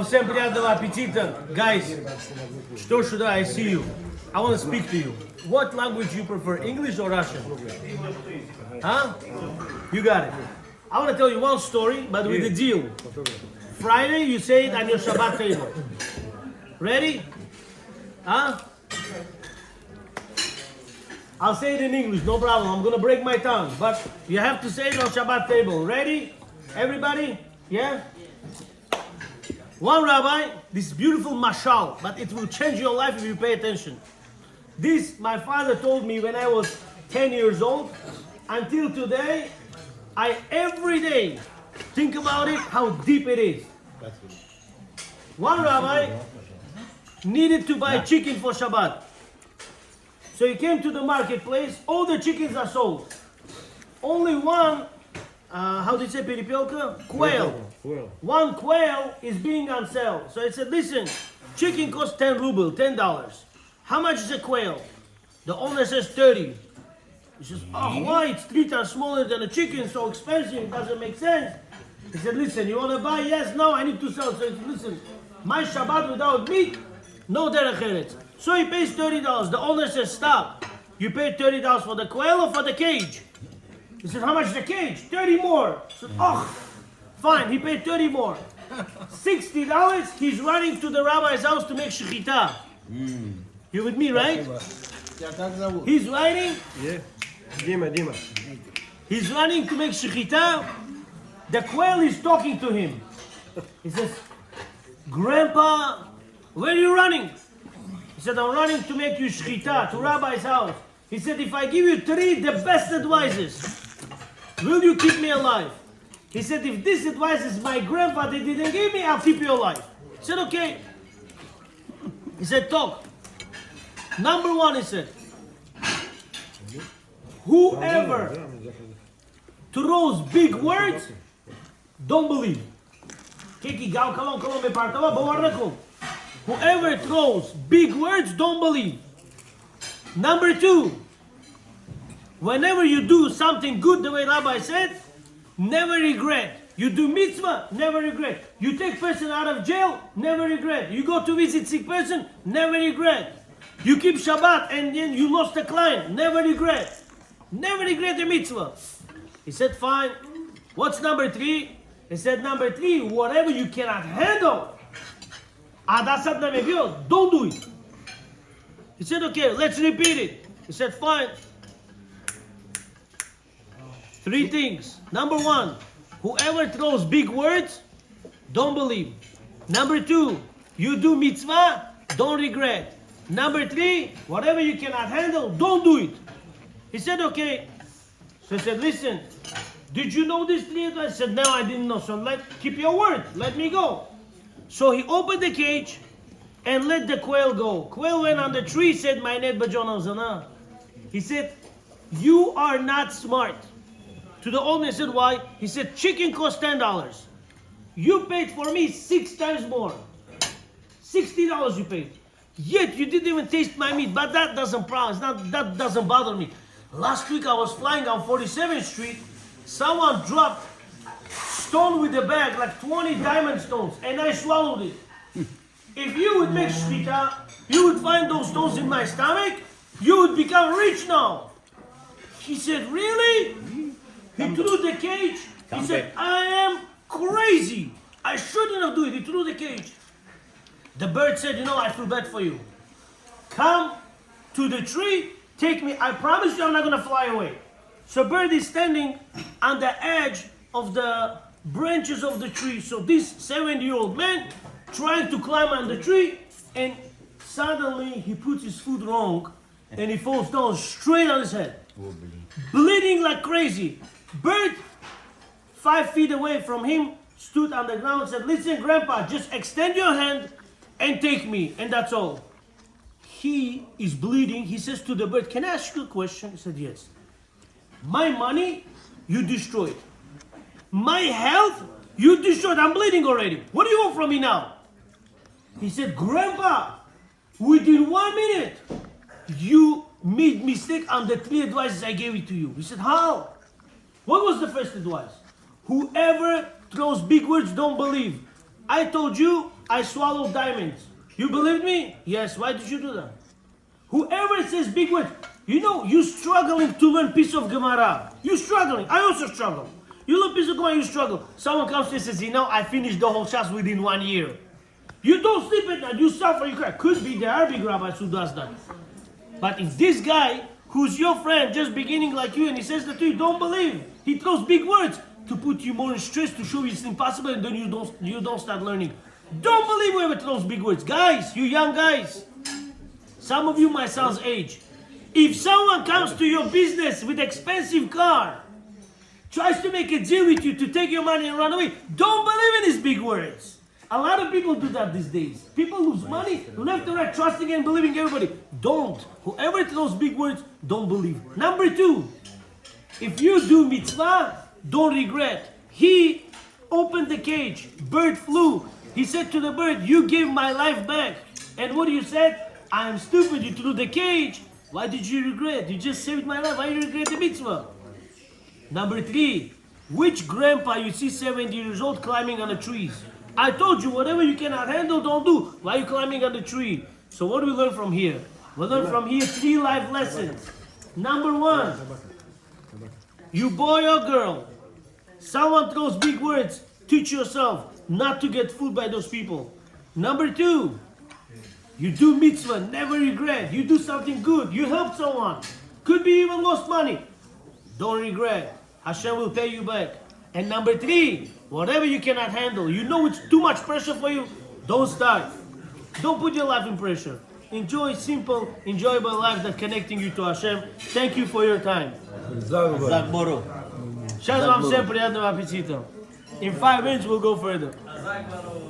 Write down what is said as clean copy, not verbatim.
Всем приятного аппетита. Guys, что сюда, I see you. I want to speak to you. What language you prefer, English or Russian? Huh? You got it. I want to tell you one story, but with a deal. Friday, you say it on your Shabbat table. Ready? Huh? I'll say it in English, no problem. I'm going to break my tongue. But you have to say it on Shabbat table. Ready? Everybody? Yeah? One rabbi, this beautiful mashal, but it will change your life if you pay attention. This, my father told me when I was 10 years old. Until today, I every day think about it, how deep it is. One rabbi needed to buy chicken for Shabbat. So he came to the marketplace, all the chickens are sold. Only one, how do you say peripelka? Quail. One quail is being on sale. So he said, listen, chicken costs 10 ruble, $10. How much is a quail? The owner says 30. He says, oh, why? It's 3 times smaller than a chicken, so expensive, it doesn't make sense. He said, listen, you want to buy? Yes, no, I need to sell. So he said, listen, my Shabbat without meat, no derech eretz. So he pays $30. The owner says, stop. You paid $30 for the quail or for the cage? He said, how much is the cage? 30 more. He said, oh, fine, he paid 30 more. $60, he's running to the rabbi's house to make shechita. You with me, right? He's running. Yeah. Dima. He's running to make shechita. The quail is talking to him. He says, Grandpa, where are you running? He said, I'm running to make you shechita, to rabbi's house. He said, if I give you 3 the best advices, will you keep me alive? He said, if this advice is my grandfather didn't give me, I'll keep you alive. He said, okay. He said, talk. Number 1, he said, whoever throws big words, don't believe. Whoever throws big words, don't believe. Number 2, whenever you do something good, the way Rabbi said, never regret. You do mitzvah, never regret. You take person out of jail, never regret. You go to visit sick person, never regret. You keep Shabbat and then you lost a client, never regret. Never regret the mitzvah. He said, fine. What's number 3? He said, number 3, whatever you cannot handle, don't do it. He said, okay, let's repeat it. He said, fine. 3 things. Number 1, whoever throws big words, don't believe. Number 2, you do mitzvah, don't regret. Number 3, whatever you cannot handle, don't do it. He said, okay. So he said, listen, did you know this 3 advice? I said, no, I didn't know. So keep your word. Let me go. So he opened the cage and let the quail go. Quail went on the tree, said, my net bajon. He said, you are not smart. To the owner, he said, why? He said, chicken costs $10. You paid for me 6 times more. $60 you paid. Yet you didn't even taste my meat. But that doesn't bother me. Last week I was flying on 47th Street. Someone dropped stone with a bag, like 20 diamond stones, and I swallowed it. If you would make shechita, you would find those stones in my stomach, you would become rich now. He said, really? He threw the cage. He said, I am crazy. I shouldn't have done it. He threw the cage. The bird said, you know, I feel bad for you. Come to the tree, take me. I promise you I'm not going to fly away. So bird is standing on the edge of the branches of the tree. So this 70-year-old man trying to climb on the tree, and suddenly he puts his foot wrong and he falls down straight on his head. Bleeding like crazy. Bird, 5 feet away from him, stood on the ground and said, listen, Grandpa, just extend your hand and take me, and that's all. He is bleeding. He says to the bird, can I ask you a question? He said, yes. My money, you destroyed. My health, you destroyed. I'm bleeding already. What do you want from me now? He said, Grandpa, within 1 minute, you made mistake on the 3 advices I gave it to you. He said, how? What was the first advice? Whoever throws big words, don't believe. I told you, I swallowed diamonds. You believed me? Yes. Why did you do that? Whoever says big words, you know, you're struggling to learn piece of Gemara. You're struggling. I also struggle. You learn piece of Gemara, you struggle. Someone comes to you and says, you know, I finished the whole Shas within 1 year. You don't sleep at night. You suffer. You cry. Could be there are big rabbis who does that. But if this guy, who's your friend, just beginning like you, and he says that to you, don't believe. He throws big words to put you more in stress, to show you it's impossible, and then you don't start learning. Don't believe whoever throws big words. Guys, you young guys, some of you my son's age. If someone comes to your business with expensive car, tries to make a deal with you to take your money and run away, don't believe in his big words. A lot of people do that these days. People lose money left and right, trusting and believing everybody. Don't. Whoever throws big words, don't believe. Number 2, if you do mitzvah, don't regret. He opened the cage. Bird flew. He said to the bird, you gave my life back. And what you said? I am stupid. You threw the cage. Why did you regret? You just saved my life. Why you regret the mitzvah? Number 3, which grandpa you see 70 years old climbing on the trees? I told you, whatever you cannot handle, don't do. Why are you climbing on the tree? So what do we learn from here? We learn from here 3 life lessons. Number 1, you boy or girl, someone throws big words, teach yourself not to get fooled by those people. Number 2, you do mitzvah, never regret. You do something good, you help someone. Could be even lost money. Don't regret. Hashem will pay you back. And number 3, whatever you cannot handle, you know it's too much pressure for you, don't start. Don't put your life in pressure. Enjoy simple, enjoyable life that's connecting you to Hashem. Thank you for your time. Shalom, приятного аппетита. In 5 minutes we'll go further.